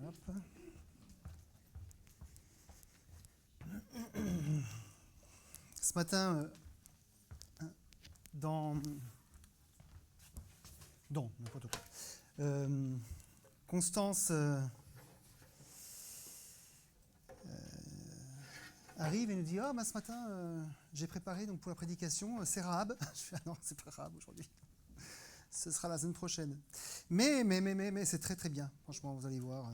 Hop. Ce matin, n'importe quoi. Constance arrive et nous dit: ce matin, j'ai préparé donc, pour la prédication, c'est Rahab. Je fais: non, c'est pas Rahab aujourd'hui. Ce sera la semaine prochaine. Mais c'est très très bien. Franchement, vous allez voir,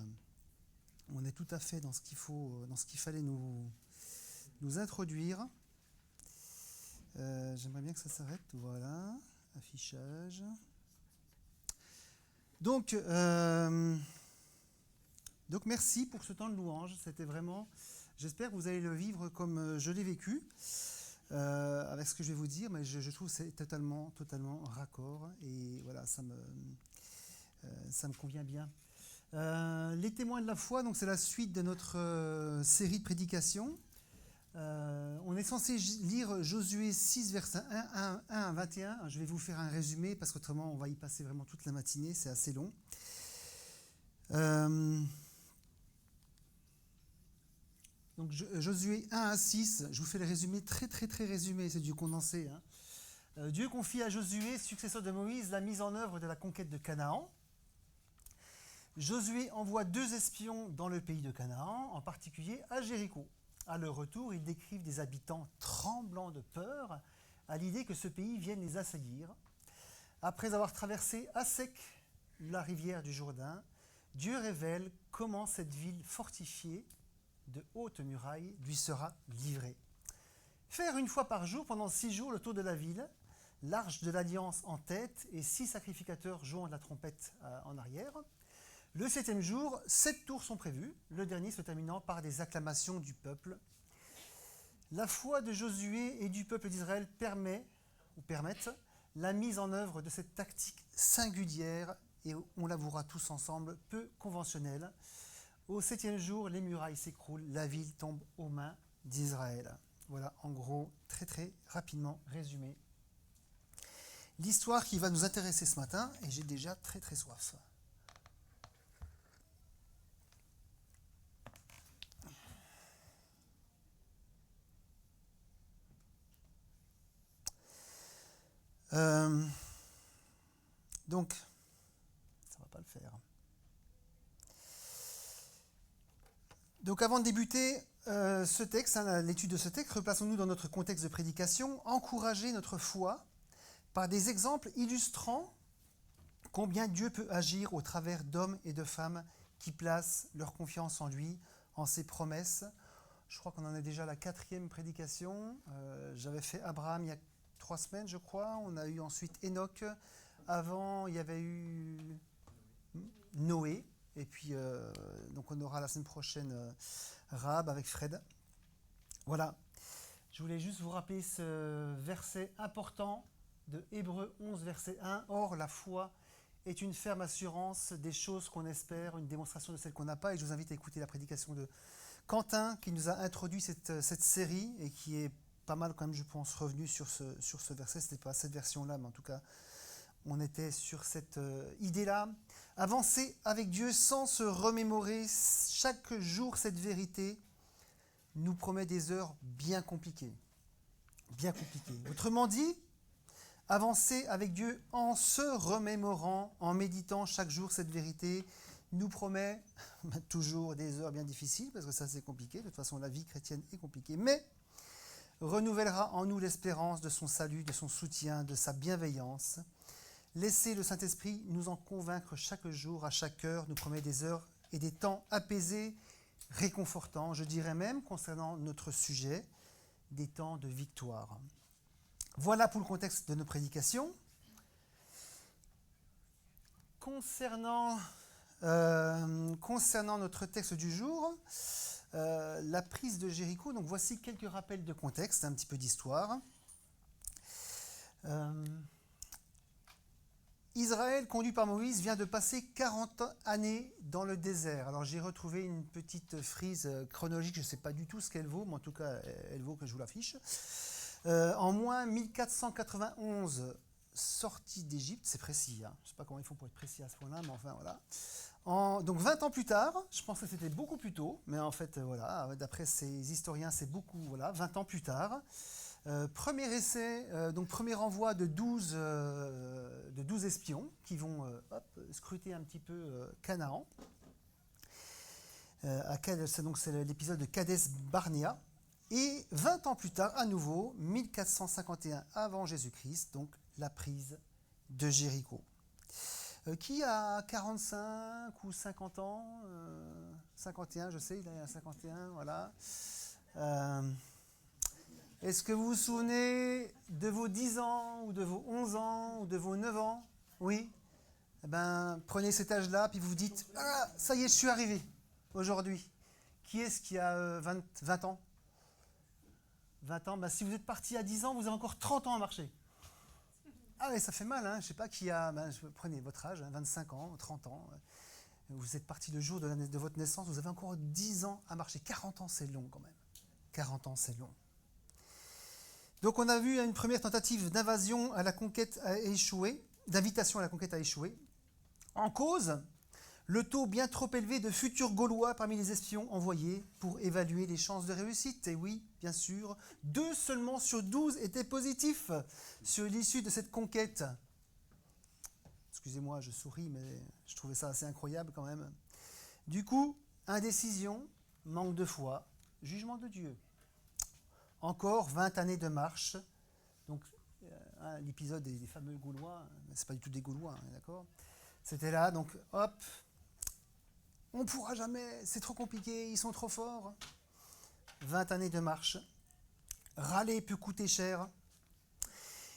on est tout à fait dans ce qu'il faut, dans ce qu'il fallait nous introduire. J'aimerais bien que ça s'arrête. Voilà, affichage. Donc merci pour ce temps de louange. C'était vraiment, j'espère que vous allez le vivre comme je l'ai vécu, avec ce que je vais vous dire, mais je trouve que c'est totalement raccord, et voilà, ça me convient bien. Les témoins de la foi, donc c'est la suite de notre série de prédications. On est censé lire Josué 6, versets 1 à 21. Je vais vous faire un résumé, parce qu'autrement on va y passer vraiment toute la matinée, c'est assez long. Donc Josué 1 à 6, je vous fais le résumé, très résumé, c'est du condensé. Dieu confie à Josué, successeur de Moïse, la mise en œuvre de la conquête de Canaan. Josué envoie 2 espions dans le pays de Canaan, en particulier à Jéricho. À leur retour, ils décrivent des habitants tremblants de peur à l'idée que ce pays vienne les assaillir. Après avoir traversé à sec la rivière du Jourdain, Dieu révèle comment cette ville fortifiée de hautes murailles lui sera livrée. Faire une fois par jour, pendant 6 jours, le tour de la ville, l'arche de l'Alliance en tête et 6 sacrificateurs jouant de la trompette en arrière. Le 7e jour, 7 tours sont prévus, le dernier se terminant par des acclamations du peuple. La foi de Josué et du peuple d'Israël permettent la mise en œuvre de cette tactique singulière, et on l'avouera tous ensemble, peu conventionnelle. Au 7e jour, les murailles s'écroulent, la ville tombe aux mains d'Israël. Voilà, en gros, très rapidement résumé l'histoire qui va nous intéresser ce matin, et j'ai déjà très soif. Donc, ça va pas le faire. Donc avant de débuter ce texte, l'étude de ce texte, replaçons-nous dans notre contexte de prédication, encourager notre foi par des exemples illustrant combien Dieu peut agir au travers d'hommes et de femmes qui placent leur confiance en lui, en ses promesses. Je crois qu'on en est déjà à la 4e prédication. J'avais fait Abraham il y a 3 semaines, je crois. On a eu ensuite Enoch. Avant, il y avait eu Noé. Et puis, donc on aura la semaine prochaine Rahab avec Fred. Voilà. Je voulais juste vous rappeler ce verset important de Hébreux 11, verset 1. « Or, la foi est une ferme assurance des choses qu'on espère, une démonstration de celles qu'on n'a pas. » Et je vous invite à écouter la prédication de Quentin, qui nous a introduit cette série, et qui est pas mal quand même, je pense, revenu sur ce verset. Ce n'était pas cette version-là, mais en tout cas, on était sur cette idée-là. Avancer avec Dieu sans se remémorer chaque jour cette vérité nous promet des heures bien compliquées. Autrement dit, avancer avec Dieu en se remémorant, en méditant chaque jour cette vérité, nous promet toujours des heures bien difficiles, parce que ça c'est compliqué. De toute façon, la vie chrétienne est compliquée, mais renouvellera en nous l'espérance de son salut, de son soutien, de sa bienveillance. Laissez le Saint-Esprit nous en convaincre chaque jour, à chaque heure, nous promet des heures et des temps apaisés, réconfortants, je dirais même, concernant notre sujet, des temps de victoire. Voilà pour le contexte de nos prédications. Concernant notre texte du jour, la prise de Jéricho, donc voici quelques rappels de contexte, un petit peu d'histoire. Israël, conduit par Moïse, vient de passer 40 années dans le désert. Alors j'ai retrouvé une petite frise chronologique, je ne sais pas du tout ce qu'elle vaut, mais en tout cas elle vaut que je vous l'affiche. En moins 1491, sortie d'Égypte, c'est précis, hein. Je ne sais pas comment ils font pour être précis à ce point-là, mais enfin voilà. Donc 20 ans plus tard, je pensais que c'était beaucoup plus tôt, mais en fait, voilà, d'après ces historiens, c'est beaucoup, voilà, 20 ans plus tard. Premier essai, donc premier envoi de 12 espions qui vont scruter un petit peu Canaan. C'est l'épisode de Kadès Barnéa. Et 20 ans plus tard, à nouveau, 1451 avant Jésus-Christ, donc la prise de Jéricho. Qui a 45 ou 50 ans 51, je sais, il a 51, voilà. Est-ce que vous vous souvenez de vos 10 ans, ou de vos 11 ans, ou de vos 9 ans? Oui. Eh ben, prenez cet âge-là, puis vous vous dites « Ah, ça y est, je suis arrivé, aujourd'hui ». Qui est-ce qui a 20 ans 20 ans, ben, si vous êtes parti à 10 ans, vous avez encore 30 ans à marcher. Ah oui, ça fait mal, hein. Je ne sais pas qui a... Ben, prenez votre âge, hein, 25 ans, 30 ans. Vous êtes parti le jour de votre naissance, vous avez encore 10 ans à marcher. 40 ans, c'est long quand même. 40 ans, c'est long. Donc on a vu une première tentative d'invasion à la conquête a échoué, d'invitation à la conquête a échoué. En cause, le taux bien trop élevé de futurs Gaulois parmi les espions envoyés pour évaluer les chances de réussite. Et oui, bien sûr, 2 seulement sur 12 étaient positifs sur l'issue de cette conquête. Excusez-moi, je souris, mais je trouvais ça assez incroyable quand même. Du coup, indécision, manque de foi, jugement de Dieu. Encore 20 années de marche. Donc, l'épisode des fameux Gaulois, c'est pas du tout des Gaulois, hein, d'accord ? C'était là, donc hop, on ne pourra jamais, c'est trop compliqué, ils sont trop forts. 20 années de marche. Râler peut coûter cher.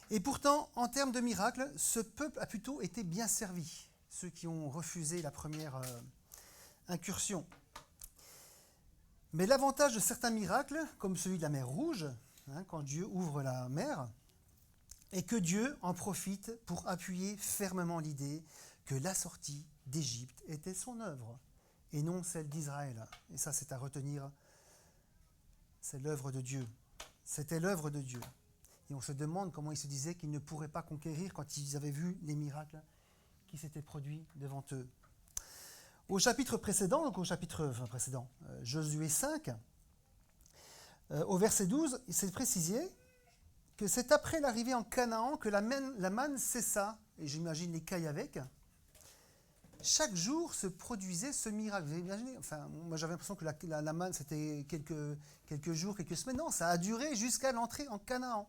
Et pourtant, en termes de miracles, ce peuple a plutôt été bien servi, ceux qui ont refusé la première incursion. Mais l'avantage de certains miracles, comme celui de la mer Rouge, hein, quand Dieu ouvre la mer, est que Dieu en profite pour appuyer fermement l'idée que la sortie d'Égypte était son œuvre, et non celle d'Israël. Et ça, c'est à retenir, c'est l'œuvre de Dieu. C'était l'œuvre de Dieu. Et on se demande comment ils se disaient qu'ils ne pourraient pas conquérir quand ils avaient vu les miracles qui s'étaient produits devant eux. Au chapitre précédent, Josué 5, au verset 12, il s'est précisé que c'est après l'arrivée en Canaan que la manne cessa, et j'imagine les cailles avec. Chaque jour se produisait ce miracle. Vous avez imaginé, enfin, moi j'avais l'impression que la manne c'était quelques jours, quelques semaines. Non, ça a duré jusqu'à l'entrée en Canaan.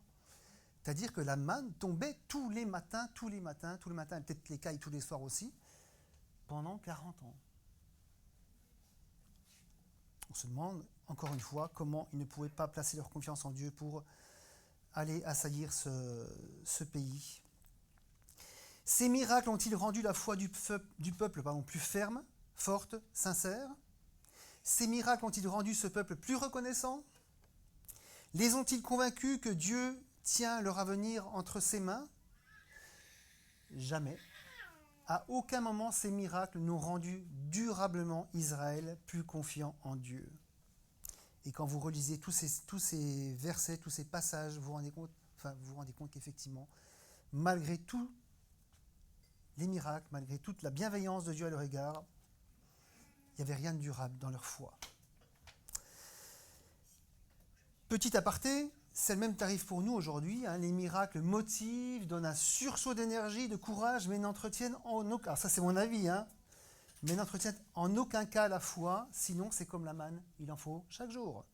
C'est-à-dire que la manne tombait tous les matins, et peut-être les cailles tous les soirs aussi, pendant 40 ans. On se demande, encore une fois, comment ils ne pouvaient pas placer leur confiance en Dieu pour aller assaillir ce pays. Ces miracles ont-ils rendu la foi du peuple plus ferme, forte, sincère? Ces miracles ont-ils rendu ce peuple plus reconnaissant? Les ont-ils convaincus que Dieu tient leur avenir entre ses mains? Jamais. À aucun moment ces miracles n'ont rendu durablement Israël plus confiant en Dieu. Et quand vous relisez tous ces versets, tous ces passages, vous vous rendez compte qu'effectivement, malgré tous les miracles, malgré toute la bienveillance de Dieu à leur égard, il n'y avait rien de durable dans leur foi. Petit aparté, c'est le même tarif pour nous aujourd'hui. Hein, les miracles motivent, donnent un sursaut d'énergie, de courage, mais n'entretiennent en aucun... Alors ça c'est mon avis, hein, mais n'entretiennent en aucun cas la foi, sinon c'est comme la manne, il en faut chaque jour.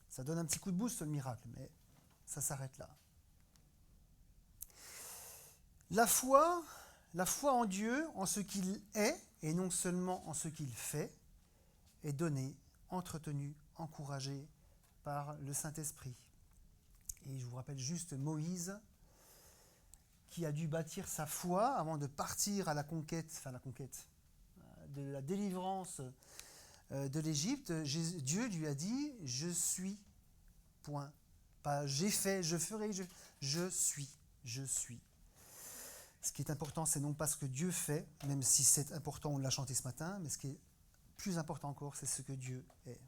Ça donne un petit coup de boost le miracle, mais ça s'arrête là. La foi en Dieu, en ce qu'il est, et non seulement en ce qu'il fait, est donnée, entretenue, encouragée par le Saint-Esprit. Et je vous rappelle juste Moïse, qui a dû bâtir sa foi avant de partir à la conquête de la délivrance de l'Égypte. Dieu lui a dit « Je suis », point. Pas « j'ai fait, je ferai », je suis. Ce qui est important, c'est non pas ce que Dieu fait, même si c'est important, on l'a chanté ce matin, mais ce qui est plus important encore, c'est ce que Dieu est.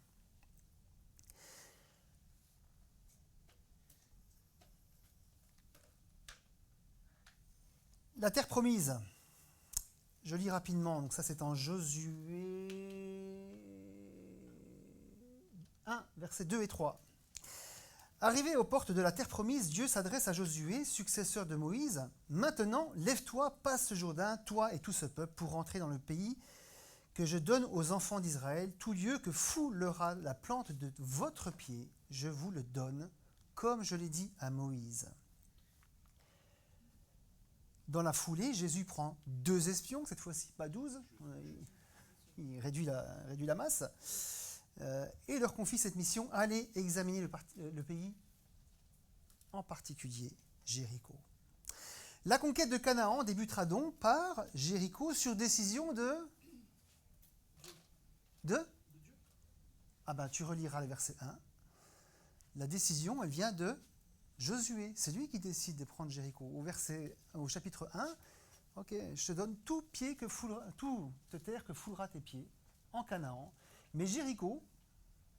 La terre promise. Je lis rapidement, donc ça c'est en Josué 1, versets 2 et 3. Arrivé aux portes de la terre promise, Dieu s'adresse à Josué, successeur de Moïse. Maintenant, lève-toi, passe ce Jourdain, toi et tout ce peuple, pour rentrer dans le pays que je donne aux enfants d'Israël. Tout lieu que foulera la plante de votre pied, je vous le donne, comme je l'ai dit à Moïse. Dans la foulée, Jésus prend 2 espions, cette fois-ci pas 12, il réduit la masse, et leur confie cette mission, allez examiner le pays, en particulier Jéricho. La conquête de Canaan débutera donc par Jéricho sur décision de Ah ben tu reliras le verset 1. La décision, elle vient de Josué, c'est lui qui décide de prendre Jéricho. Au chapitre 1, ok, je te donne toute terre que foulera tes pieds en Canaan. Mais Jéricho,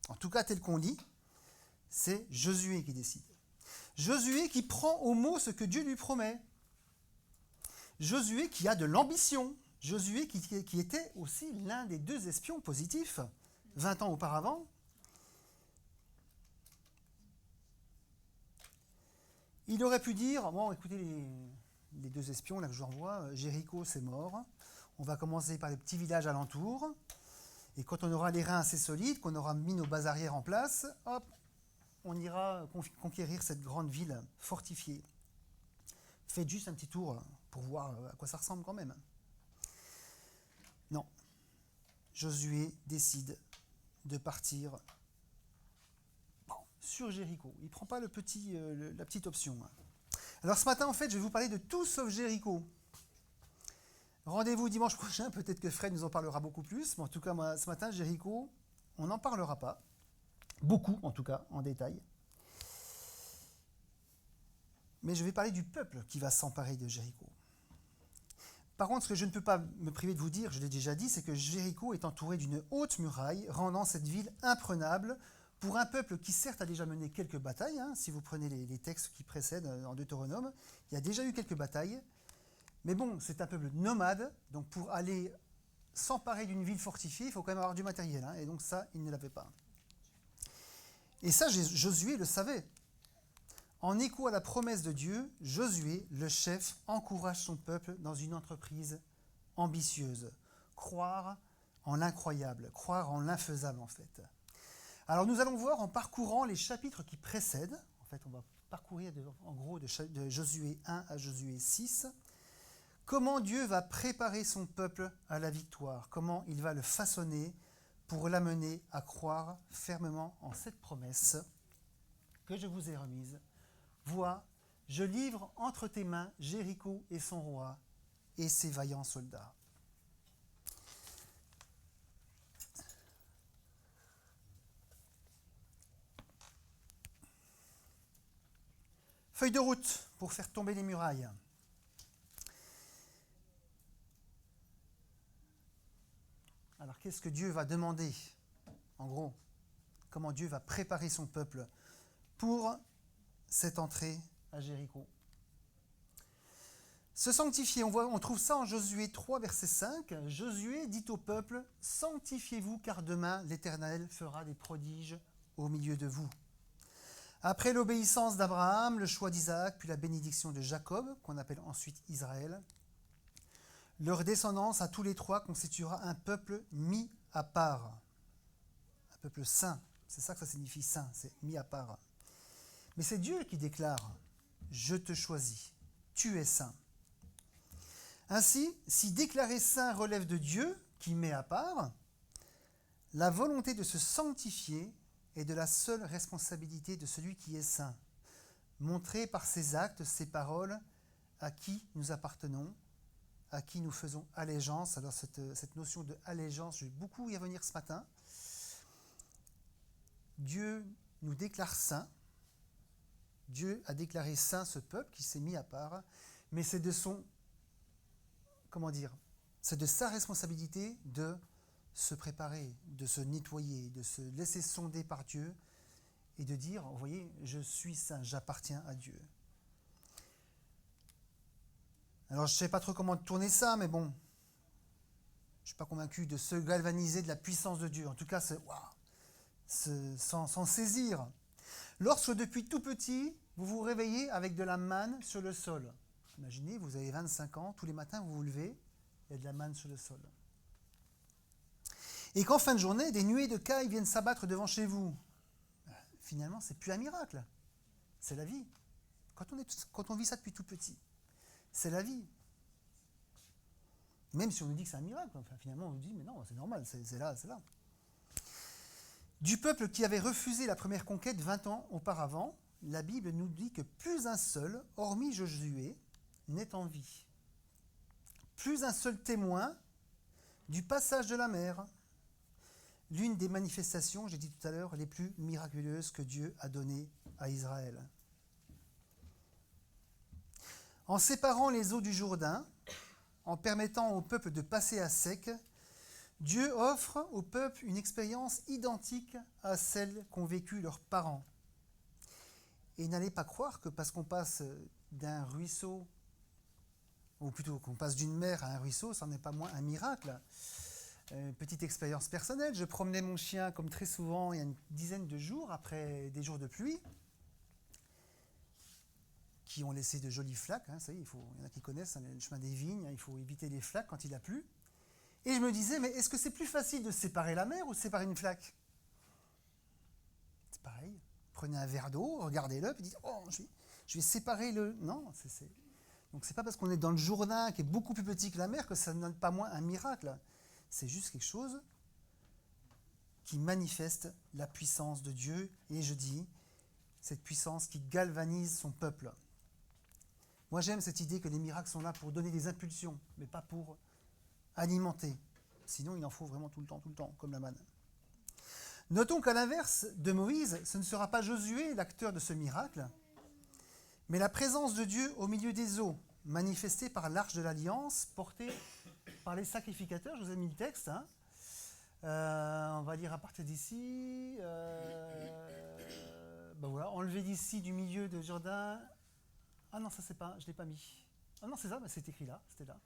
en tout cas tel qu'on lit, c'est Josué qui décide. Josué qui prend au mot ce que Dieu lui promet. Josué qui a de l'ambition. Josué qui était aussi l'un des 2 espions positifs 20 ans auparavant. Il aurait pu dire, bon, écoutez, les 2 espions là que je vous renvoie, Jéricho, c'est mort. On va commencer par les petits villages alentours. Et quand on aura les reins assez solides, qu'on aura mis nos bases arrières en place, hop, on ira conquérir cette grande ville fortifiée. Faites juste un petit tour pour voir à quoi ça ressemble quand même. Non. Josué décide de partir sur Jéricho. Il ne prend pas la petite option. Alors ce matin, en fait, je vais vous parler de tout sauf Jéricho. Rendez-vous dimanche prochain, peut-être que Fred nous en parlera beaucoup plus, mais en tout cas, moi, ce matin, Jéricho, on n'en parlera pas. Beaucoup, en tout cas, en détail. Mais je vais parler du peuple qui va s'emparer de Jéricho. Par contre, ce que je ne peux pas me priver de vous dire, je l'ai déjà dit, c'est que Jéricho est entouré d'une haute muraille, rendant cette ville imprenable pour un peuple qui certes a déjà mené quelques batailles. Si vous prenez les textes qui précèdent en Deutéronome, il y a déjà eu quelques batailles. Mais bon, c'est un peuple nomade, donc pour aller s'emparer d'une ville fortifiée, il faut quand même avoir du matériel. Et donc ça, il ne l'avait pas. Et ça, Josué le savait. En écho à la promesse de Dieu, Josué, le chef, encourage son peuple dans une entreprise ambitieuse. Croire en l'incroyable, croire en l'infaisable en fait. Alors nous allons voir en parcourant les chapitres qui précèdent, en fait on va parcourir en gros de Josué 1 à Josué 6, comment Dieu va préparer son peuple à la victoire, comment il va le façonner pour l'amener à croire fermement en cette promesse que je vous ai remise. Vois, je livre entre tes mains Jéricho et son roi et ses vaillants soldats. Feuille de route pour faire tomber les murailles. Alors qu'est-ce que Dieu va demander? En gros, comment Dieu va préparer son peuple pour cette entrée à Jéricho. Se sanctifier, on trouve ça en Josué 3, verset 5. Josué dit au peuple, « Sanctifiez-vous, car demain l'Éternel fera des prodiges au milieu de vous. » Après l'obéissance d'Abraham, le choix d'Isaac, puis la bénédiction de Jacob, qu'on appelle ensuite Israël, leur descendance à tous les 3 constituera un peuple mis à part. Un peuple saint. C'est ça que ça signifie saint, c'est mis à part. Mais c'est Dieu qui déclare « Je te choisis, tu es saint ». Ainsi, si déclarer saint relève de Dieu, qui met à part, la volonté de se sanctifier est de la seule responsabilité de celui qui est saint, montrée par ses actes, ses paroles, à qui nous appartenons, à qui nous faisons allégeance. Alors cette notion de allégeance, je vais beaucoup y revenir ce matin. Dieu nous déclare saints. Dieu a déclaré saint ce peuple qui s'est mis à part, mais c'est de c'est de sa responsabilité de se préparer, de se nettoyer, de se laisser sonder par Dieu et de dire, vous voyez, je suis saint, j'appartiens à Dieu. Alors je ne sais pas trop comment tourner ça, mais bon, je ne suis pas convaincu de se galvaniser de la puissance de Dieu. En tout cas, s'en saisir. Lorsque depuis tout petit, vous vous réveillez avec de la manne sur le sol. Imaginez, vous avez 25 ans, tous les matins vous vous levez, il y a de la manne sur le sol. Et qu'en fin de journée, des nuées de cailles viennent s'abattre devant chez vous. Finalement, c'est plus un miracle. C'est la vie. Quand on vit ça depuis tout petit, c'est la vie. Même si on nous dit que c'est un miracle, enfin, finalement on nous dit mais non, c'est normal, c'est là, c'est là. Du peuple qui avait refusé la première conquête 20 ans auparavant, la Bible nous dit que plus un seul, hormis Josué, n'est en vie. Plus un seul témoin du passage de la mer. L'une des manifestations, j'ai dit tout à l'heure, les plus miraculeuses que Dieu a données à Israël. En séparant les eaux du Jourdain, en permettant au peuple de passer à sec, Dieu offre au peuple une expérience identique à celle qu'ont vécue leurs parents. Et n'allez pas croire que parce qu'on passe d'un ruisseau, ou plutôt qu'on passe d'une mer à un ruisseau, ça n'est pas moins un miracle. Petite expérience personnelle, je promenais mon chien comme très souvent il y a une dizaine de jours, après des jours de pluie, qui ont laissé de jolies flaques. Ça y est, il y en a qui connaissent le chemin des vignes, il faut éviter les flaques quand il a plu. Et je me disais, mais est-ce que c'est plus facile de séparer la mer ou de séparer une flaque? C'est pareil. Prenez un verre d'eau, regardez-le, puis dites, oh, je vais séparer le... Non, donc c'est pas parce qu'on est dans le Jourdain, qui est beaucoup plus petit que la mer, que ça ne donne pas moins un miracle. C'est juste quelque chose qui manifeste la puissance de Dieu, et je dis, cette puissance qui galvanise son peuple. Moi j'aime cette idée que les miracles sont là pour donner des impulsions, mais pas pour alimenter. Sinon il en faut vraiment tout le temps, comme la manne. Notons qu'à l'inverse de Moïse, ce ne sera pas Josué l'acteur de ce miracle, mais la présence de Dieu au milieu des eaux, manifestée par l'arche de l'Alliance, portée par les sacrificateurs. Je vous ai mis le texte. On va lire à partir d'ici. Voilà, enlevé d'ici du milieu de Jourdain. Ah non, ça c'est pas, je ne l'ai pas mis. Ah non, c'est ça, c'est écrit là, c'était là.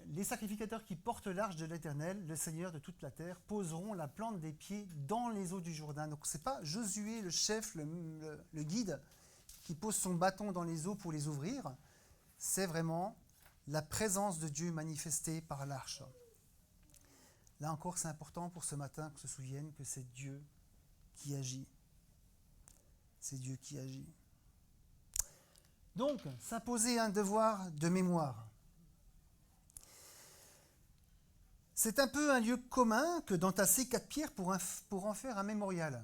Les sacrificateurs qui portent l'arche de l'Éternel, le Seigneur de toute la terre, poseront la plante des pieds dans les eaux du Jourdain. Donc c'est pas Josué, le chef, le guide, qui pose son bâton dans les eaux pour les ouvrir. C'est vraiment la présence de Dieu manifestée par l'arche. Là encore, c'est important pour ce matin qu'on se souvienne que c'est Dieu qui agit. C'est Dieu qui agit. Donc, s'imposer un devoir de mémoire. C'est un peu un lieu commun que d'entasser 4 pierres pour en faire un mémorial.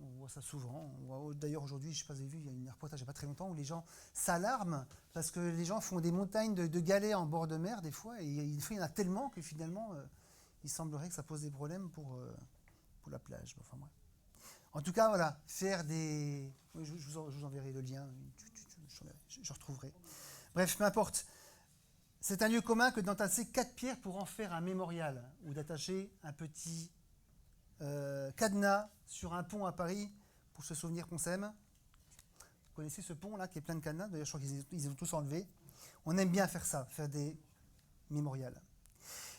On voit ça souvent. D'ailleurs, aujourd'hui, je ne sais pas si vous avez vu, il y a un reportage il n'y a pas très longtemps où les gens s'alarment parce que les gens font des montagnes de galets en bord de mer des fois, et il y en a tellement que finalement, il semblerait que ça pose des problèmes pour la plage. Enfin, bref. En tout cas, voilà, faire des... Je vous enverrai le lien, je retrouverai. Bref, peu importe. C'est un lieu commun que d'entasser 4 pierres pour en faire un mémorial, ou d'attacher un petit cadenas sur un pont à Paris pour se souvenir qu'on s'aime. Vous connaissez ce pont-là qui est plein de cadenas? D'ailleurs, je crois qu'ils ont tous enlevé. On aime bien faire ça, faire des mémorials.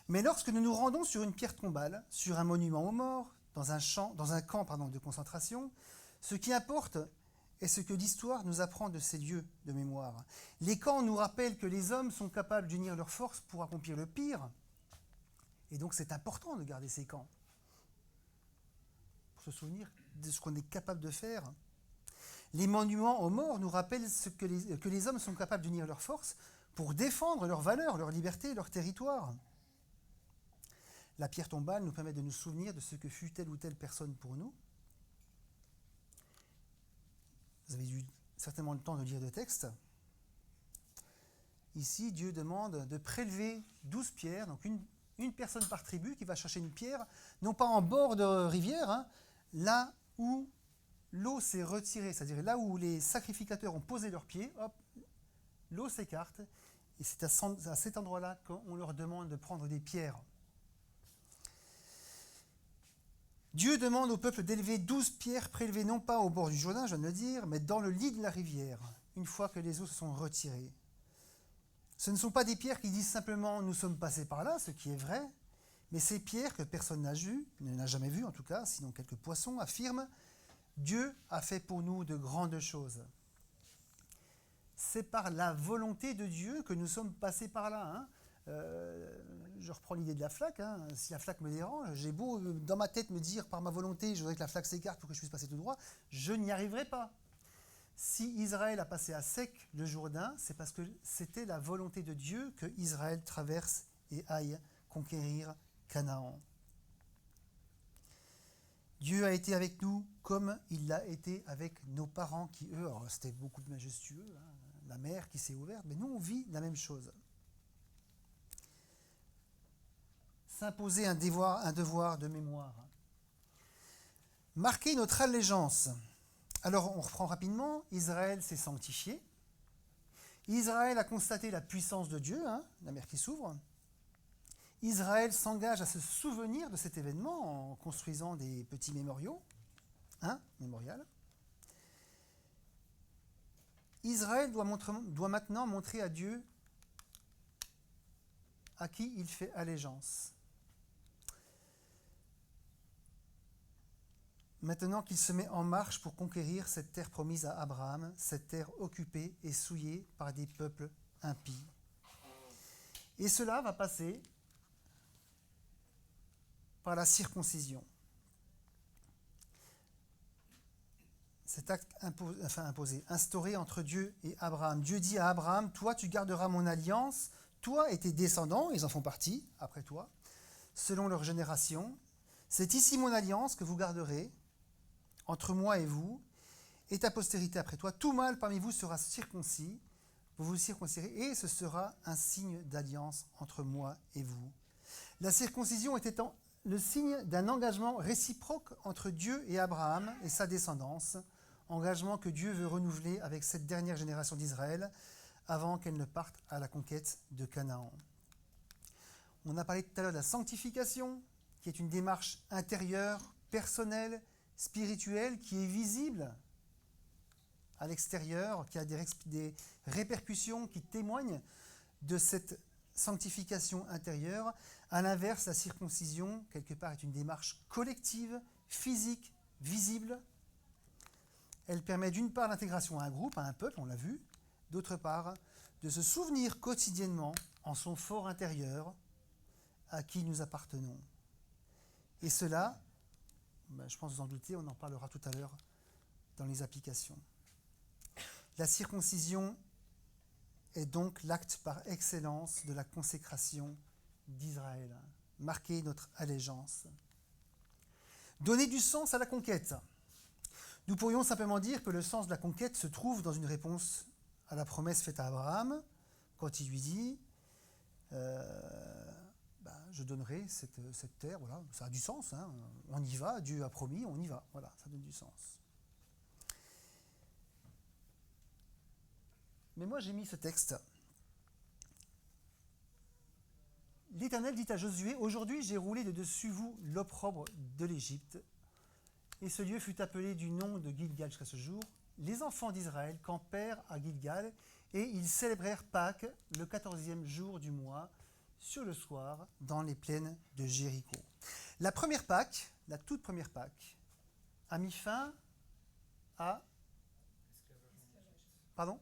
Mais lorsque nous nous rendons sur une pierre tombale, sur un monument aux morts, dans un camp de concentration, ce qui importe est ce que l'histoire nous apprend de ces lieux de mémoire. Les camps nous rappellent que les hommes sont capables d'unir leurs forces pour accomplir le pire, et donc c'est important de garder ces camps, pour se souvenir de ce qu'on est capable de faire. Les monuments aux morts nous rappellent que les hommes sont capables d'unir leurs forces pour défendre leurs valeurs, leur liberté, leur territoire. La pierre tombale nous permet de nous souvenir de ce que fut telle ou telle personne pour nous. Vous avez eu certainement le temps de lire le texte. Ici, Dieu demande de prélever 12 pierres, donc une personne par tribu qui va chercher une pierre, non pas en bord de rivière, là où l'eau s'est retirée, c'est-à-dire là où les sacrificateurs ont posé leurs pieds, hop, l'eau s'écarte, et c'est à cet endroit-là qu'on leur demande de prendre des pierres. Dieu demande au peuple d'élever 12 pierres prélevées non pas au bord du Jourdain, je viens de le dire, mais dans le lit de la rivière, une fois que les eaux se sont retirées. Ce ne sont pas des pierres qui disent simplement « nous sommes passés par là », ce qui est vrai, mais ces pierres que personne n'a jamais vues en tout cas, sinon quelques poissons, affirment « Dieu a fait pour nous de grandes choses ». C'est par la volonté de Dieu que nous sommes passés par là. Hein. Je reprends l'idée de la flaque. Hein. Si la flaque me dérange, j'ai beau dans ma tête me dire par ma volonté, je voudrais que la flaque s'écarte pour que je puisse passer tout droit, je n'y arriverai pas. Si Israël a passé à sec le Jourdain, c'est parce que c'était la volonté de Dieu que Israël traverse et aille conquérir Canaan. Dieu a été avec nous comme il l'a été avec nos parents qui, eux, c'était beaucoup plus majestueux, hein, la mer qui s'est ouverte, mais nous, on vit la même chose. S'imposer un devoir de mémoire. Marquer notre allégeance. Alors, on reprend rapidement. Israël s'est sanctifié. Israël a constaté la puissance de Dieu, hein, la mer qui s'ouvre. Israël s'engage à se souvenir de cet événement en construisant des petits mémoriaux, mémorial. Israël doit maintenant montrer à Dieu à qui il fait allégeance. Maintenant qu'il se met en marche pour conquérir cette terre promise à Abraham, cette terre occupée et souillée par des peuples impies. Et cela va passer par la circoncision. Cet acte imposé, instauré entre Dieu et Abraham. Dieu dit à Abraham, toi tu garderas mon alliance, toi et tes descendants, ils en font partie, après toi, selon leur génération. C'est ici mon alliance que vous garderez, entre moi et vous, et ta postérité après toi. Tout mâle parmi vous sera circoncis, vous vous circoncirez, et ce sera un signe d'alliance entre moi et vous. La circoncision était le signe d'un engagement réciproque entre Dieu et Abraham et sa descendance, engagement que Dieu veut renouveler avec cette dernière génération d'Israël avant qu'elle ne parte à la conquête de Canaan. On a parlé tout à l'heure de la sanctification, qui est une démarche intérieure, personnelle, spirituelle, qui est visible à l'extérieur, qui a des répercussions qui témoignent de cette sanctification intérieure. À l'inverse, la circoncision, quelque part, est une démarche collective, physique, visible. Elle permet d'une part l'intégration à un groupe, à un peuple, on l'a vu, d'autre part, de se souvenir quotidiennement, en son fort intérieur, à qui nous appartenons. Et cela, je pense vous en doutez, on en parlera tout à l'heure dans les applications. La circoncision est donc l'acte par excellence de la consécration d'Israël, marquer notre allégeance. Donner du sens à la conquête. Nous pourrions simplement dire que le sens de la conquête se trouve dans une réponse à la promesse faite à Abraham, quand il lui dit je donnerai cette terre, voilà, ça a du sens, hein, on y va, Dieu a promis, on y va, voilà, ça donne du sens. Mais moi j'ai mis ce texte. L'Éternel dit à Josué, « Aujourd'hui j'ai roulé de dessus vous l'opprobre de l'Égypte. » Et ce lieu fut appelé du nom de Gilgal jusqu'à ce jour. Les enfants d'Israël campèrent à Gilgal et ils célébrèrent Pâques le 14e jour du mois, sur le soir, dans les plaines de Jéricho. La première Pâque, la toute première Pâque, a mis fin à... Pardon ?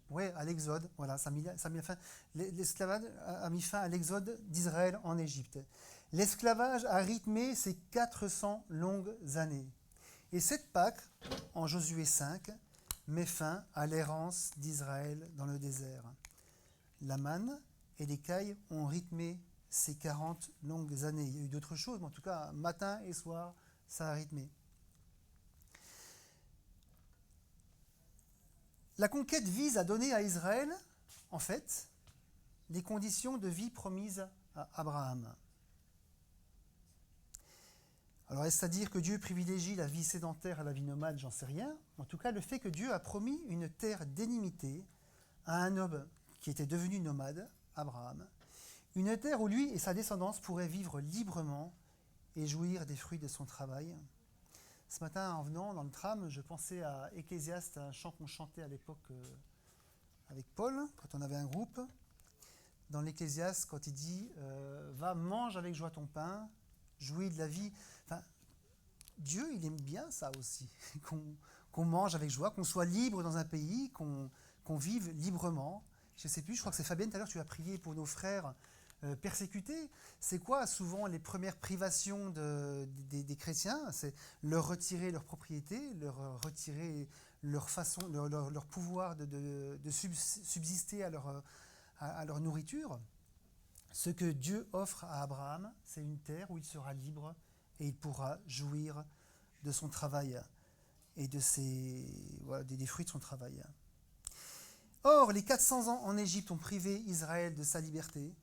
Oui, à l'Exode. Voilà, ça a mis fin. L'esclavage a mis fin à l'Exode d'Israël en Égypte. L'esclavage a rythmé ces 400 longues années. Et cette Pâque, en Josué 5, met fin à l'errance d'Israël dans le désert. La manne et l'écaille ont rythmé ces 40 longues années. Il y a eu d'autres choses, mais en tout cas, matin et soir, ça a rythmé. La conquête vise à donner à Israël, en fait, les conditions de vie promises à Abraham. Alors, est-ce à dire que Dieu privilégie la vie sédentaire à la vie nomade? J'en sais rien. En tout cas, le fait que Dieu a promis une terre délimitée à un homme qui était devenu nomade, Abraham, une terre où lui et sa descendance pourraient vivre librement et jouir des fruits de son travail. Ce matin, en venant dans le tram, je pensais à Ecclésiaste, un chant qu'on chantait à l'époque avec Paul, quand on avait un groupe. dans l'Ecclésiaste quand il dit va, mange avec joie ton pain, jouis de la vie. Enfin, Dieu, il aime bien ça aussi, qu'on mange avec joie, qu'on soit libre dans un pays, qu'on vive librement. Je ne sais plus, je crois que c'est Fabienne, tout à l'heure, tu as prié pour nos frères persécutés. C'est quoi souvent les premières privations des chrétiens? C'est leur retirer leur propriété, leur retirer leur façon, leur pouvoir de subsister à leur nourriture. Ce que Dieu offre à Abraham, c'est une terre où il sera libre et il pourra jouir de son travail et des fruits de son travail. Or, les 400 ans en Égypte ont privé Israël de sa liberté.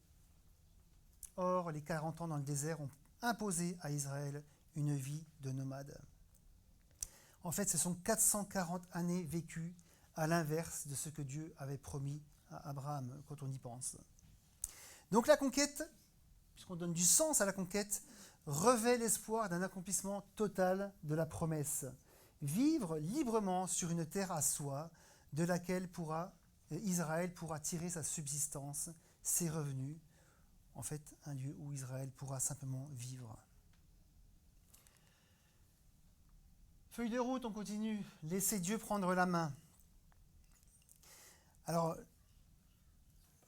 Or, les 40 ans dans le désert ont imposé à Israël une vie de nomade. En fait, ce sont 440 années vécues à l'inverse de ce que Dieu avait promis à Abraham, quand on y pense. Donc la conquête, puisqu'on donne du sens à la conquête, revêt l'espoir d'un accomplissement total de la promesse. Vivre librement sur une terre à soi, de laquelle Israël pourra tirer sa subsistance, ses revenus. En fait, un lieu où Israël pourra simplement vivre. Feuille de route, on continue. Laissez Dieu prendre la main. Alors,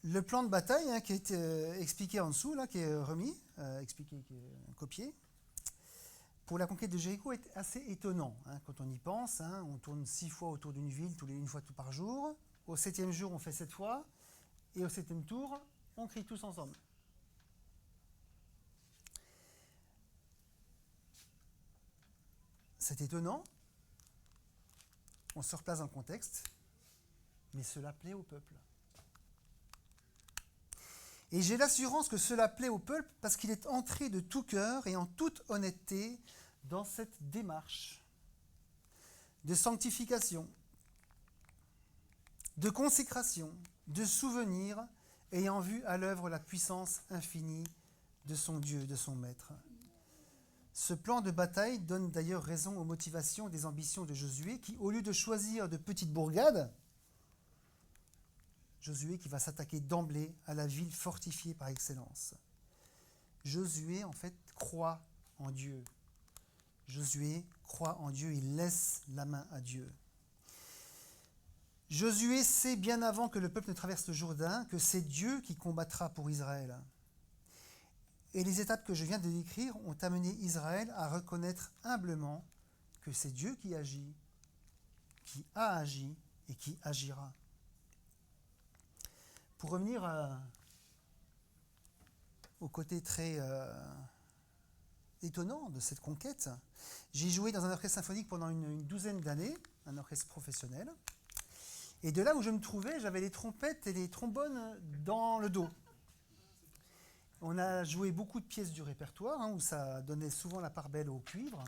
le plan de bataille qui est expliqué en dessous, là, qui est remis, expliqué, qui est copié, pour la conquête de Jéricho est assez étonnant. Quand on y pense, on tourne 6 fois autour d'une ville, une fois tout par jour. Au 7e jour, on fait 7 fois. Et au 7e tour, on crie tous ensemble. C'est étonnant. On se replace dans le contexte. Mais cela plaît au peuple. Et j'ai l'assurance que cela plaît au peuple parce qu'il est entré de tout cœur et en toute honnêteté dans cette démarche de sanctification, de consécration, de souvenir, ayant vu à l'œuvre la puissance infinie de son Dieu, de son Maître. Ce plan de bataille donne d'ailleurs raison aux motivations et des ambitions de Josué qui, au lieu de choisir de petites bourgades, Josué qui va s'attaquer d'emblée à la ville fortifiée par excellence. Josué, en fait, croit en Dieu. Josué croit en Dieu, il laisse la main à Dieu. Josué sait bien avant que le peuple ne traverse le Jourdain que c'est Dieu qui combattra pour Israël. Et les étapes que je viens de décrire ont amené Israël à reconnaître humblement que c'est Dieu qui agit, qui a agi et qui agira. Pour revenir au côté très étonnant de cette conquête, j'ai joué dans un orchestre symphonique pendant une douzaine d'années, un orchestre professionnel. Et de là où je me trouvais, j'avais les trompettes et les trombones dans le dos. On a joué beaucoup de pièces du répertoire, où ça donnait souvent la part belle au cuivre.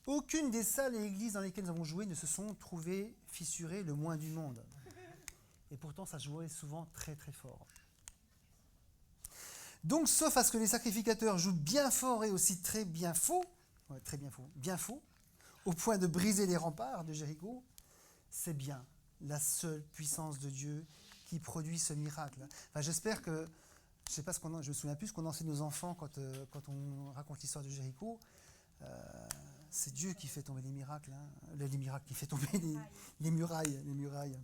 Aucune des salles et églises dans lesquelles nous avons joué ne se sont trouvées fissurées le moins du monde. Et pourtant, ça jouait souvent très très fort. Donc, sauf à ce que les sacrificateurs jouent bien fort et aussi très bien faux, bien faux, au point de briser les remparts de Jéricho, c'est bien la seule puissance de Dieu qui produit ce miracle. Enfin, j'espère que, je sais pas je me souviens plus ce qu'on enseigne aux enfants quand on raconte l'histoire de Jéricho. C'est Dieu qui fait tomber les miracles, les miracles qui fait tomber les murailles.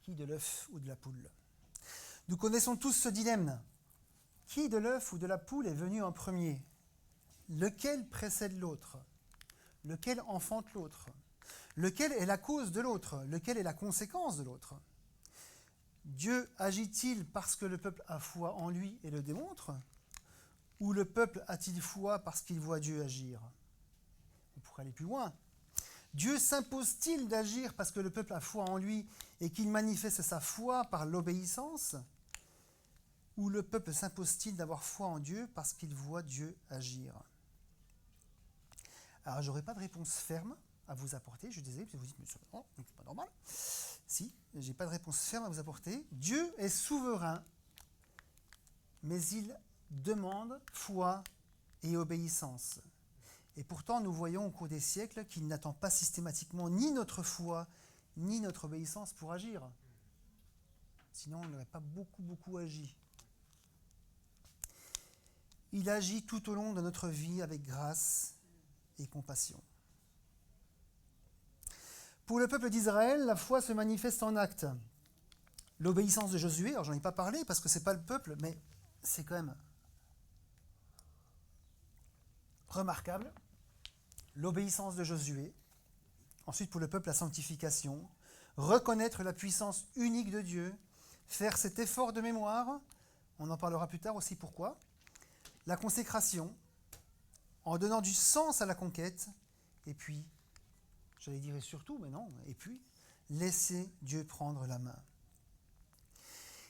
Qui de l'œuf ou de la poule? Nous connaissons tous ce dilemme. Qui de l'œuf ou de la poule est venu en premier? Lequel précède l'autre? Lequel enfante l'autre? Lequel est la cause de l'autre? Lequel est la conséquence de l'autre? Dieu agit-il parce que le peuple a foi en lui et le démontre? Ou le peuple a-t-il foi parce qu'il voit Dieu agir? On pourrait aller plus loin. Dieu s'impose-t-il d'agir parce que le peuple a foi en lui et qu'il manifeste sa foi par l'obéissance? Ou le peuple s'impose-t-il d'avoir foi en Dieu parce qu'il voit Dieu agir? Alors, je n'aurai pas de réponse ferme à vous apporter, je suis désolé, parce que vous dites, mais c'est pas normal. Si, je n'ai pas de réponse ferme à vous apporter. Dieu est souverain, mais il demande foi et obéissance. Et pourtant, nous voyons au cours des siècles qu'il n'attend pas systématiquement ni notre foi, ni notre obéissance pour agir. Sinon, on n'aurait pas beaucoup agi. Il agit tout au long de notre vie avec grâce et compassion. Pour le peuple d'Israël, la foi se manifeste en actes. L'obéissance de Josué, alors j'en ai pas parlé parce que ce n'est pas le peuple, mais c'est quand même remarquable. L'obéissance de Josué. Ensuite, pour le peuple, la sanctification. Reconnaître la puissance unique de Dieu. Faire cet effort de mémoire. On en parlera plus tard aussi pourquoi. La consécration. En donnant du sens à la conquête. Et puis, j'allais dire et surtout, mais non, et puis, laisser Dieu prendre la main.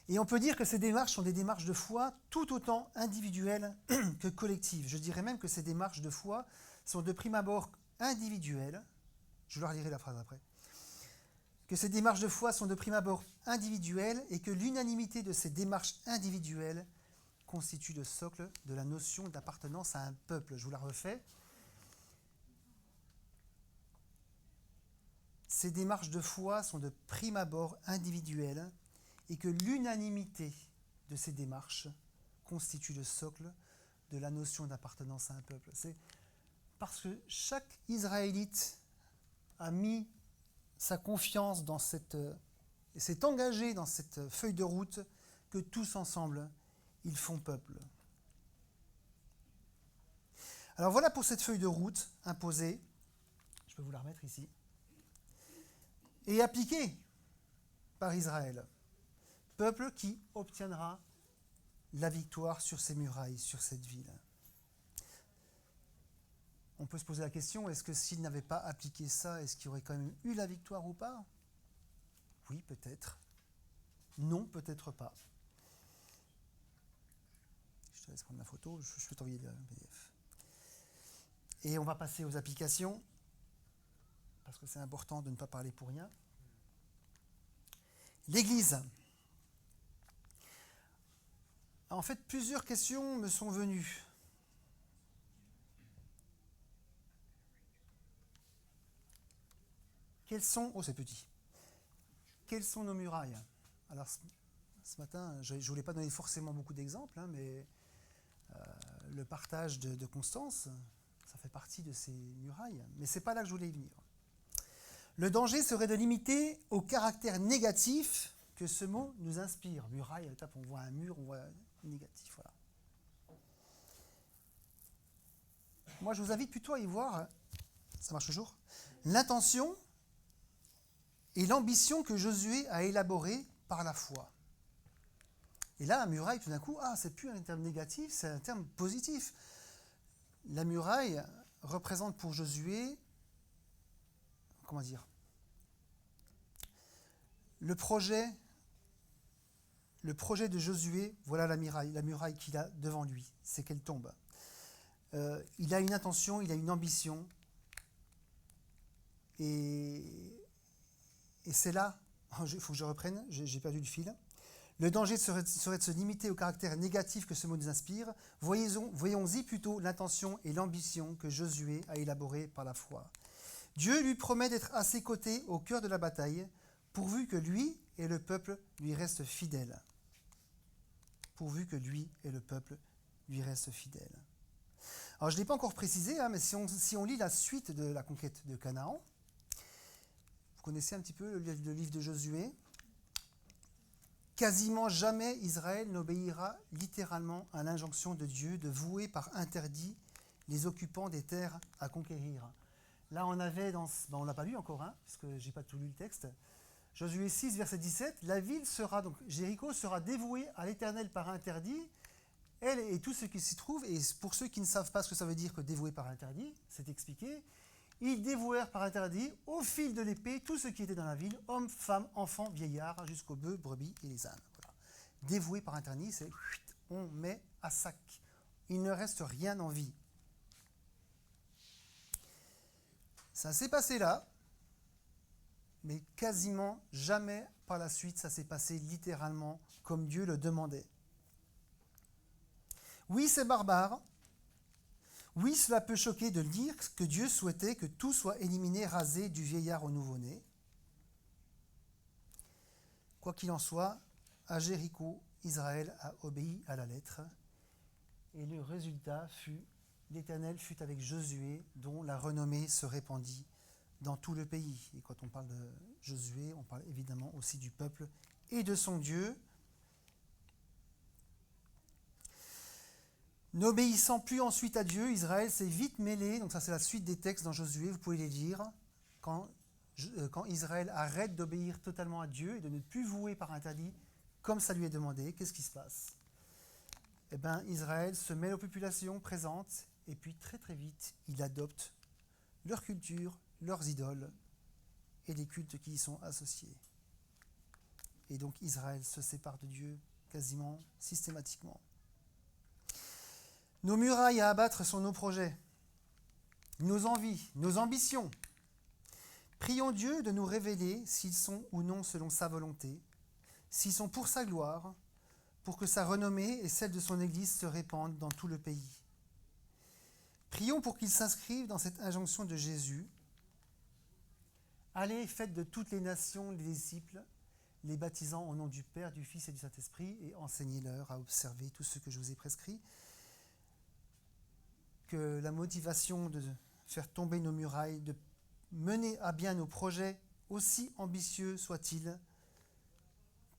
Et on peut dire que ces démarches sont des démarches de foi tout autant individuelles que collectives. Je dirais même que ces démarches de foi sont de prime abord individuelles. Je leur lirai la phrase après. Que ces démarches de foi sont de prime abord individuelles et que l'unanimité de ces démarches individuelles constitue le socle de la notion d'appartenance à un peuple. Je vous la refais. Ces démarches de foi sont de prime abord individuelles et que l'unanimité de ces démarches constitue le socle de la notion d'appartenance à un peuple. C'est parce que chaque Israélite a mis sa confiance dans et s'est engagé dans cette feuille de route que tous ensemble, ils font peuple. Alors voilà pour cette feuille de route imposée. Je peux vous la remettre ici. Et appliquée par Israël. Peuple qui obtiendra la victoire sur ces murailles, sur cette ville. On peut se poser la question, est-ce que s'il n'avait pas appliqué ça, est-ce qu'il aurait quand même eu la victoire ou pas? Oui, peut-être. Non, peut-être pas. Je te laisse prendre la photo, je peux t'envoyer le PDF. Et on va passer aux applications, parce que c'est important de ne pas parler pour rien. L'Église. En fait, plusieurs questions me sont venues. Quelles sont... Oh, c'est petit. Quelles sont nos murailles? Alors, ce matin, je ne voulais pas donner forcément beaucoup d'exemples, mais le partage de Constance, ça fait partie de ces murailles. Mais ce n'est pas là que je voulais y venir. Le danger serait de limiter au caractère négatif que ce mot nous inspire. Muraille, on voit un mur, on voit négatif. Voilà. Moi, je vous invite plutôt à y voir, ça marche toujours, l'intention et l'ambition que Josué a élaborée par la foi. Et là, la muraille, tout d'un coup, c'est plus un terme négatif, c'est un terme positif. La muraille représente pour Josué, comment dire, le projet de Josué, voilà la muraille qu'il a devant lui, c'est qu'elle tombe. Il a une intention, il a une ambition, et c'est là, il faut que je reprenne, j'ai perdu le fil. Le danger serait de se limiter au caractère négatif que ce mot nous inspire. Voyons-y plutôt l'intention et l'ambition que Josué a élaborées par la foi. Dieu lui promet d'être à ses côtés au cœur de la bataille, pourvu que lui et le peuple lui restent fidèles. Pourvu que lui et le peuple lui restent fidèles. Alors je ne l'ai pas encore précisé, mais si on lit la suite de la conquête de Canaan, vous connaissez un petit peu le livre de Josué. Quasiment jamais Israël n'obéira littéralement à l'injonction de Dieu de vouer par interdit les occupants des terres à conquérir. Là, on avait, on ne l'a pas lu encore, parce que je n'ai pas tout lu le texte. Josué 6, verset 17, la ville sera, donc Jéricho sera dévouée à l'Éternel par interdit, elle et tout ce qui s'y trouve, et pour ceux qui ne savent pas ce que ça veut dire que dévoué par interdit, c'est expliqué, ils dévouèrent par interdit au fil de l'épée tout ce qui était dans la ville, hommes, femmes, enfants, vieillards, jusqu'aux bœufs, brebis et les ânes. Voilà. Dévoué par interdit, c'est on met à sac. Il ne reste rien en vie. Ça s'est passé là, mais quasiment jamais par la suite ça s'est passé littéralement comme Dieu le demandait. Oui, c'est barbare. Oui, cela peut choquer de le dire que Dieu souhaitait que tout soit éliminé, rasé, du vieillard au nouveau-né. Quoi qu'il en soit, à Jéricho, Israël a obéi à la lettre. Et le résultat fut, l'Éternel fut avec Josué, dont la renommée se répandit dans tout le pays. Et quand on parle de Josué, on parle évidemment aussi du peuple et de son Dieu. N'obéissant plus ensuite à Dieu, Israël s'est vite mêlé, donc ça c'est la suite des textes dans Josué, vous pouvez les lire, quand Israël arrête d'obéir totalement à Dieu et de ne plus vouer par interdit comme ça lui est demandé, qu'est-ce qui se passe? Eh bien, Israël se mêle aux populations présentes et puis très très vite, il adopte leur culture, leurs idoles et les cultes qui y sont associés. Et donc Israël se sépare de Dieu quasiment systématiquement. Nos murailles à abattre sont nos projets, nos envies, nos ambitions. Prions Dieu de nous révéler s'ils sont ou non selon sa volonté, s'ils sont pour sa gloire, pour que sa renommée et celle de son Église se répandent dans tout le pays. Prions pour qu'ils s'inscrivent dans cette injonction de Jésus. Allez, faites de toutes les nations les disciples, les baptisant au nom du Père, du Fils et du Saint-Esprit, et enseignez-leur à observer tout ce que je vous ai prescrit. Que la motivation de faire tomber nos murailles, de mener à bien nos projets, aussi ambitieux soient-ils,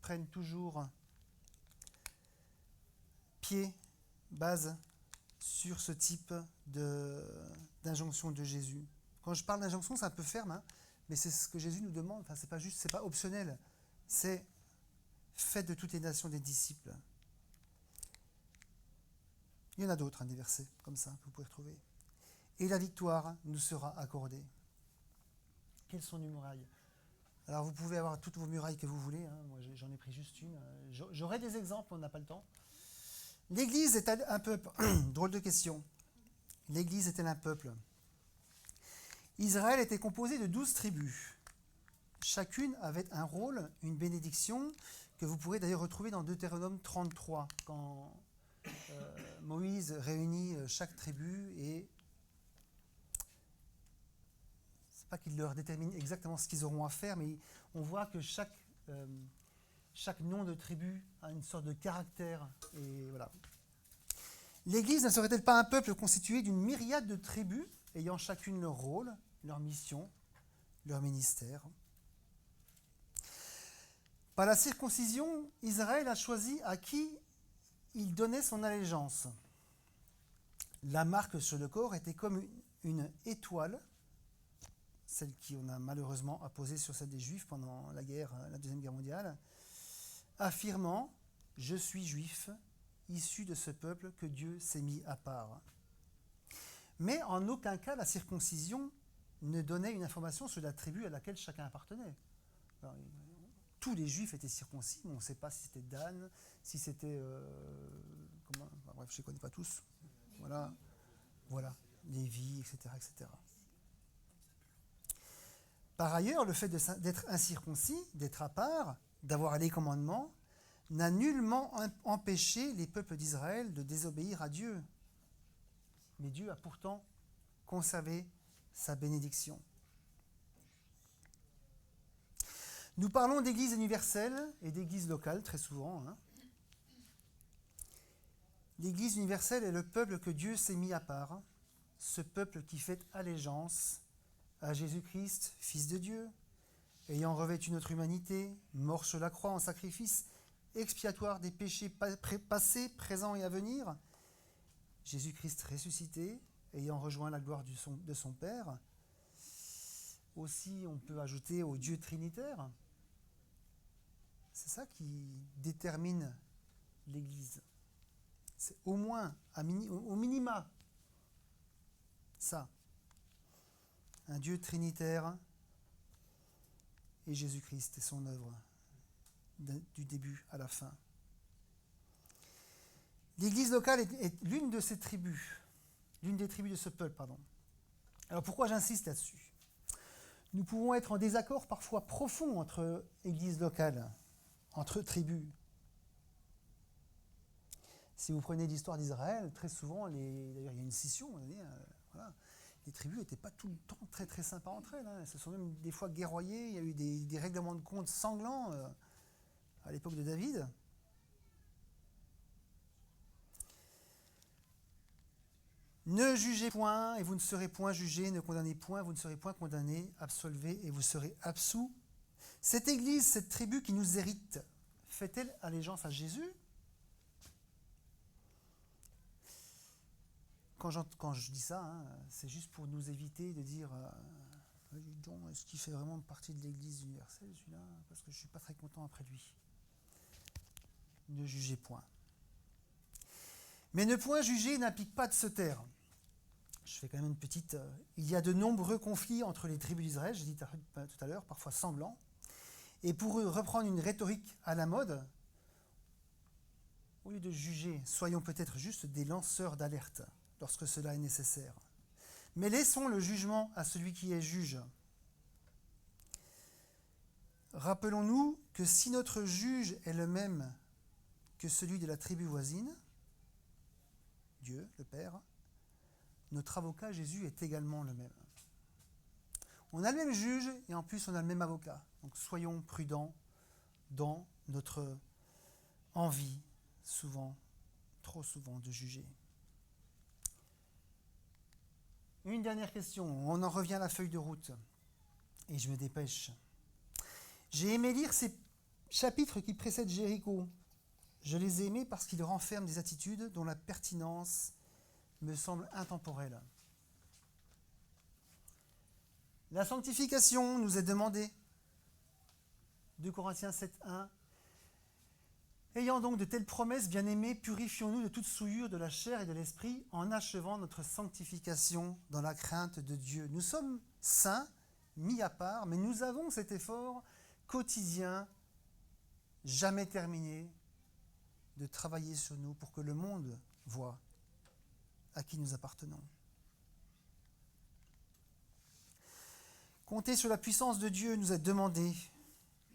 prennent toujours pied, base sur ce type d'injonction de Jésus. Quand je parle d'injonction, c'est un peu ferme, hein, mais c'est ce que Jésus nous demande. Enfin, c'est pas optionnel. C'est faites de toutes les nations des disciples. Il y en a d'autres, des versets comme ça que vous pouvez retrouver. Et la victoire nous sera accordée. Quelles sont nos murailles? Alors vous pouvez avoir toutes vos murailles que vous voulez. Hein. Moi, j'en ai pris juste une. J'aurai des exemples, on n'a pas le temps. L'Église est-elle un peuple? Drôle de question. L'Église est-elle un peuple? Israël était composé de 12 tribus. Chacune avait un rôle, une bénédiction, que vous pourrez d'ailleurs retrouver dans Deutéronome 33, quand Moïse réunit chaque tribu et c'est pas qu'il leur détermine exactement ce qu'ils auront à faire, mais on voit que chaque nom de tribu a une sorte de caractère. Et voilà. L'Église ne serait-elle pas un peuple constitué d'une myriade de tribus ayant chacune leur rôle, leur mission, leur ministère? Par la circoncision, Israël a choisi à qui il donnait son allégeance. La marque sur le corps était comme une étoile, celle qu'on a malheureusement apposée sur celle des Juifs pendant la Deuxième Guerre mondiale, affirmant « Je suis juif, issu de ce peuple que Dieu s'est mis à part ». Mais en aucun cas la circoncision ne donnait une information sur la tribu à laquelle chacun appartenait. Alors, tous les Juifs étaient circoncis, mais on ne sait pas si c'était Dan, si c'était... bref, je ne les connais pas tous. Voilà, Lévi, etc., etc. Par ailleurs, le fait d'être incirconcis, d'être à part, d'avoir les commandements, n'a nullement empêché les peuples d'Israël de désobéir à Dieu. Mais Dieu a pourtant conservé sa bénédiction. Nous parlons d'église universelle et d'église locale très souvent. Hein. L'église universelle est le peuple que Dieu s'est mis à part, ce peuple qui fait allégeance à Jésus-Christ, Fils de Dieu, ayant revêtu notre humanité, mort sur la croix en sacrifice expiatoire des péchés passés, présents et à venir, Jésus-Christ ressuscité, ayant rejoint la gloire de son Père. Aussi, on peut ajouter au Dieu trinitaire. C'est ça qui détermine l'Église. C'est au moins, au minima, ça. Un Dieu trinitaire et Jésus-Christ et son œuvre du début à la fin. L'Église locale est l'une de ces tribus, l'une des tribus de ce peuple, pardon. Alors pourquoi j'insiste là-dessus? Nous pouvons être en désaccord parfois profond entre Églises locales, entre tribus. Si vous prenez l'histoire d'Israël, très souvent, d'ailleurs il y a une scission, voilà, les tribus n'étaient pas tout le temps très très sympas entre elles. Elles se sont même des fois guerroyées, il y a eu des règlements de compte sanglants à l'époque de David. Ne jugez point et vous ne serez point jugés, ne condamnez point, vous ne serez point condamnés, absolvez et vous serez absous. Cette église, cette tribu qui nous hérite, fait-elle allégeance à Jésus ? Quand je dis ça, c'est juste pour nous éviter de dire est-ce qu'il fait vraiment partie de l'église universelle, celui-là ? Parce que je ne suis pas très content après lui. Ne jugez point. Mais ne point juger n'implique pas de se taire. Je fais quand même une petite... il y a de nombreux conflits entre les tribus d'Israël, j'ai dit tout à l'heure, parfois sanglants. Et pour reprendre une rhétorique à la mode, au lieu de juger, soyons peut-être juste des lanceurs d'alerte lorsque cela est nécessaire. Mais laissons le jugement à celui qui est juge. Rappelons-nous que si notre juge est le même que celui de la tribu voisine, Dieu, le Père, notre avocat Jésus est également le même. On a le même juge et en plus on a le même avocat. Donc soyons prudents dans notre envie, souvent, trop souvent, de juger. Une dernière question, on en revient à la feuille de route et je me dépêche. J'ai aimé lire ces chapitres qui précèdent Jéricho. Je les ai aimés parce qu'ils renferment des attitudes dont la pertinence me semble intemporelle. La sanctification nous est demandée. 2 Corinthiens 7:1. Ayant donc de telles promesses, bien-aimés, purifions-nous de toute souillure de la chair et de l'esprit en achevant notre sanctification dans la crainte de Dieu. Nous sommes saints, mis à part, mais nous avons cet effort quotidien, jamais terminé, de travailler sur nous pour que le monde voie à qui nous appartenons. Compter sur la puissance de Dieu nous est demandé.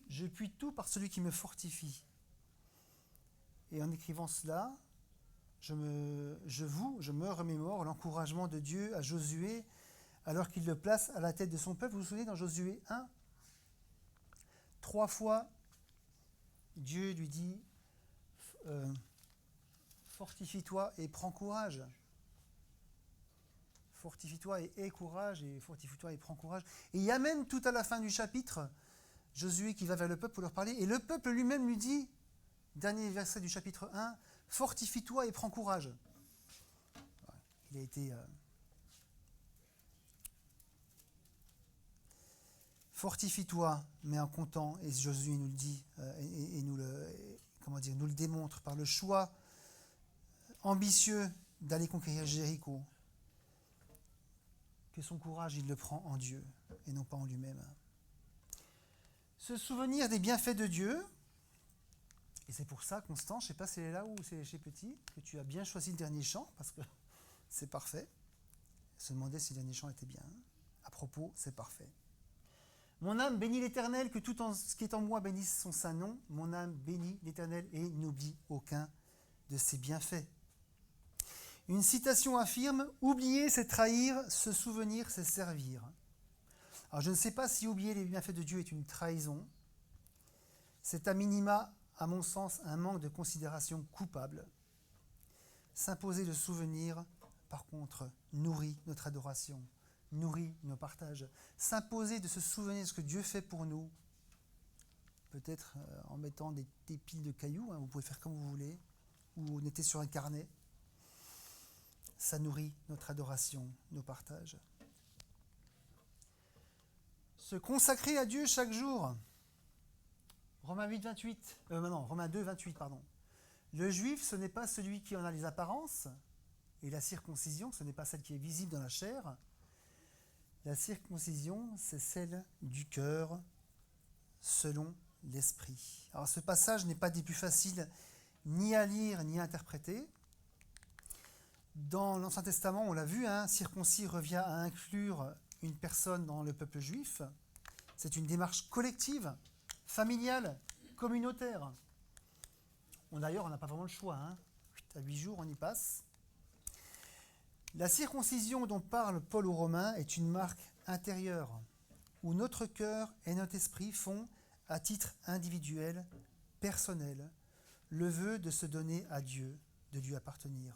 Je puis tout par celui qui me fortifie. Et en écrivant cela, je me remémore l'encouragement de Dieu à Josué alors qu'il le place à la tête de son peuple. Vous vous souvenez dans Josué 1 ? 3 fois, Dieu lui dit fortifie-toi et prends courage. Fortifie-toi et aie courage, et fortifie-toi et prends courage. Et il y a même tout à la fin du chapitre, Josué qui va vers le peuple pour leur parler, et le peuple lui-même lui dit, dernier verset du chapitre 1, fortifie-toi et prends courage. Il a été... Fortifie-toi, mais en comptant, et Josué nous le dit, et nous le démontre par le choix ambitieux d'aller conquérir Jéricho, que son courage, il le prend en Dieu, et non pas en lui-même. Se souvenir des bienfaits de Dieu, et c'est pour ça, Constant, je ne sais pas si c'est là ou c'est chez Petit, que tu as bien choisi le dernier chant, parce que c'est parfait. Se demander si le dernier chant était bien. À propos, c'est parfait. Mon âme bénit l'Éternel, que tout ce qui est en moi bénisse son saint nom. Mon âme bénit l'Éternel et n'oublie aucun de ses bienfaits. Une citation affirme « Oublier, c'est trahir, se souvenir, c'est servir ». Alors je ne sais pas si oublier les bienfaits de Dieu est une trahison. C'est à minima, à mon sens, un manque de considération coupable. S'imposer le souvenir, par contre, nourrit notre adoration, nourrit nos partages. S'imposer de se souvenir de ce que Dieu fait pour nous, peut-être en mettant des piles de cailloux, vous pouvez faire comme vous voulez, ou notez sur un carnet. Ça nourrit notre adoration, nos partages. Se consacrer à Dieu chaque jour. Romains 2, 28, pardon. Le juif, ce n'est pas celui qui en a les apparences, et la circoncision, ce n'est pas celle qui est visible dans la chair. La circoncision, c'est celle du cœur, selon l'esprit. Alors ce passage n'est pas des plus faciles ni à lire ni à interpréter. Dans l'Ancien Testament, on l'a vu, circoncis revient à inclure une personne dans le peuple juif. C'est une démarche collective, familiale, communautaire. D'ailleurs, on n'a pas vraiment le choix. À 8 jours, on y passe. La circoncision dont parle Paul aux Romains est une marque intérieure, où notre cœur et notre esprit font, à titre individuel, personnel, le vœu de se donner à Dieu, de lui appartenir.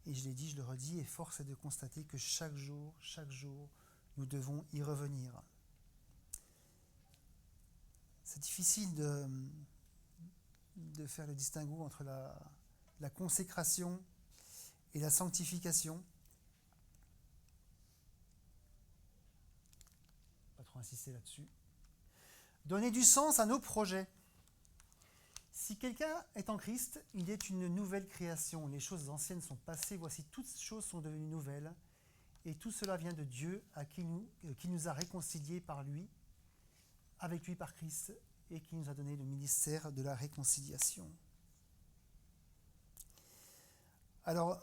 Et je l'ai dit, je le redis, et force est de constater que chaque jour, nous devons y revenir. C'est difficile de faire le distinguo entre la consécration et la sanctification. Pas trop insister là-dessus. Donner du sens à nos projets. Si quelqu'un est en Christ, il est une nouvelle création. Les choses anciennes sont passées, voici toutes choses sont devenues nouvelles. Et tout cela vient de Dieu qui nous a réconciliés par lui, avec lui par Christ, et qui nous a donné le ministère de la réconciliation. Alors,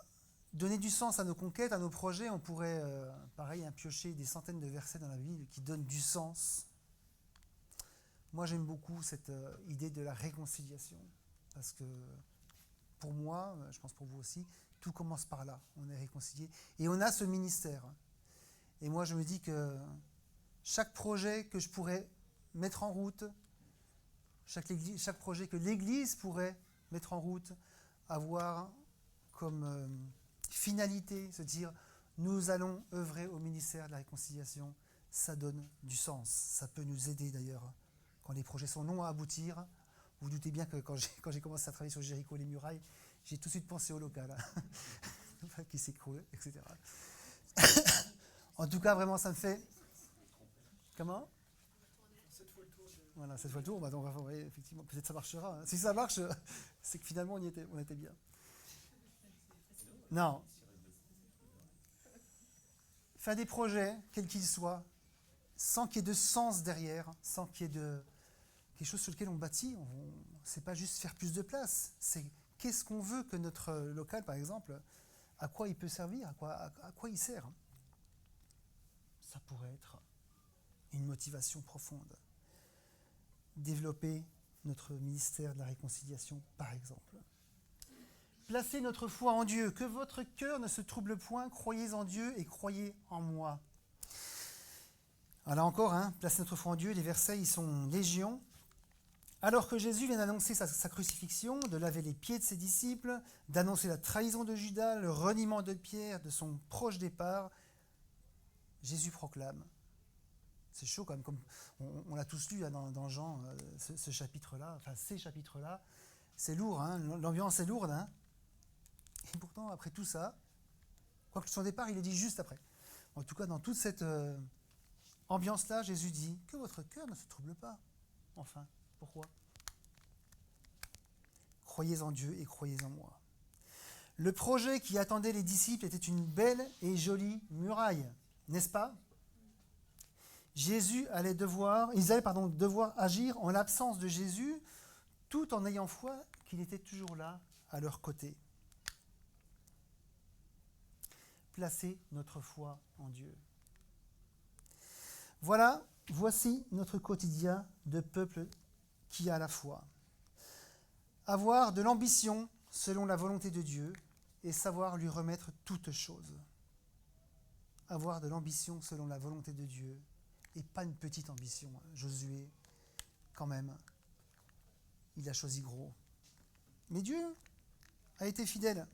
donner du sens à nos conquêtes, à nos projets, on pourrait, piocher des centaines de versets dans la Bible qui donnent du sens. Moi, j'aime beaucoup cette idée de la réconciliation, parce que pour moi, je pense pour vous aussi, tout commence par là. On est réconciliés et on a ce ministère. Et moi, je me dis que chaque projet que je pourrais mettre en route, chaque projet que l'Église pourrait mettre en route, avoir comme finalité, se dire nous allons œuvrer au ministère de la réconciliation, ça donne du sens. Ça peut nous aider d'ailleurs. Quand les projets sont longs à aboutir, vous doutez bien que quand j'ai commencé à travailler sur Jéricho et les murailles, j'ai tout de suite pensé au local, qui s'écroule, etc. En tout cas, vraiment, ça me fait... Comment ? 7 fois le tour. Voilà, 7 fois le tour, bah donc, ouais, effectivement, peut-être ça marchera. Hein. Si ça marche, c'est que finalement, on était bien. Non. Faire des projets, quels qu'ils soient, sans qu'il y ait de sens derrière, sans qu'il y ait de quelque chose sur lequel on bâtit, c'est pas juste faire plus de place, c'est qu'est-ce qu'on veut que notre local, par exemple, à quoi il peut servir, à quoi il sert. Ça pourrait être une motivation profonde. Développer notre ministère de la réconciliation, par exemple. Placer notre foi en Dieu, que votre cœur ne se trouble point, croyez en Dieu et croyez en moi. Alors encore, placer notre foi en Dieu, les versets, ils sont légion. Alors que Jésus vient d'annoncer sa crucifixion, de laver les pieds de ses disciples, d'annoncer la trahison de Judas, le reniement de Pierre, de son proche départ, Jésus proclame. C'est chaud quand même, comme on l'a tous lu dans Jean, ce chapitre-là, enfin ces chapitres-là. C'est lourd, l'ambiance est lourde. Et pourtant, après tout ça, quoique son départ, il est dit juste après. En tout cas, dans toute cette ambiance-là, Jésus dit que votre cœur ne se trouble pas. Enfin, pourquoi ? Croyez en Dieu et croyez en moi. Le projet qui attendait les disciples était une belle et jolie muraille, n'est-ce pas ? Ils allaient devoir agir en l'absence de Jésus, tout en ayant foi qu'il était toujours là, à leur côté. Placer notre foi en Dieu. Voici notre quotidien de peuple qui a la foi. Avoir de l'ambition selon la volonté de Dieu et savoir lui remettre toutes choses. Avoir de l'ambition selon la volonté de Dieu et pas une petite ambition. Josué, quand même, il a choisi gros. Mais Dieu a été fidèle.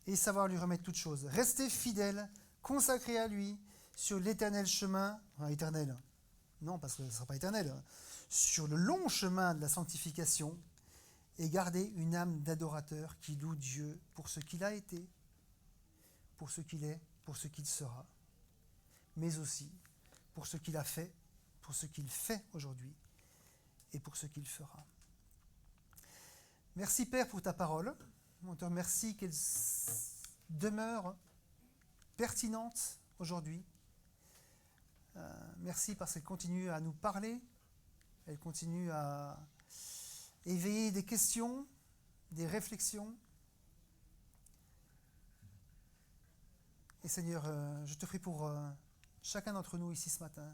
Et savoir lui remettre toutes choses. Rester fidèle, consacré à lui, sur l'éternel chemin, éternel, non parce que ce ne sera pas éternel, sur le long chemin de la sanctification, et garder une âme d'adorateur qui loue Dieu pour ce qu'il a été, pour ce qu'il est, pour ce qu'il sera, mais aussi pour ce qu'il a fait, pour ce qu'il fait aujourd'hui, et pour ce qu'il fera. Merci Père pour ta parole. On te remercie qu'elle demeure pertinente aujourd'hui. Merci parce qu'elle continue à nous parler, elle continue à éveiller des questions, des réflexions. Et Seigneur, je te prie pour chacun d'entre nous ici ce matin,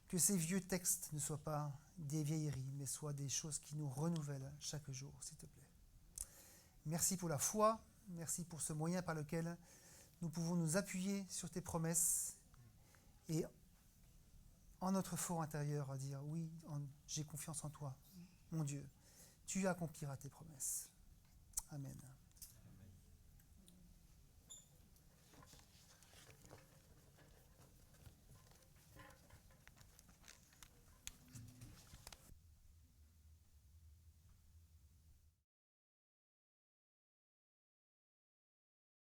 que ces vieux textes ne soient pas des vieilleries, mais soient des choses qui nous renouvellent chaque jour, s'il te plaît. Merci pour la foi, merci pour ce moyen par lequel nous pouvons nous appuyer sur tes promesses et en notre fort intérieur à dire oui, j'ai confiance en toi, mon Dieu, tu accompliras tes promesses. Amen.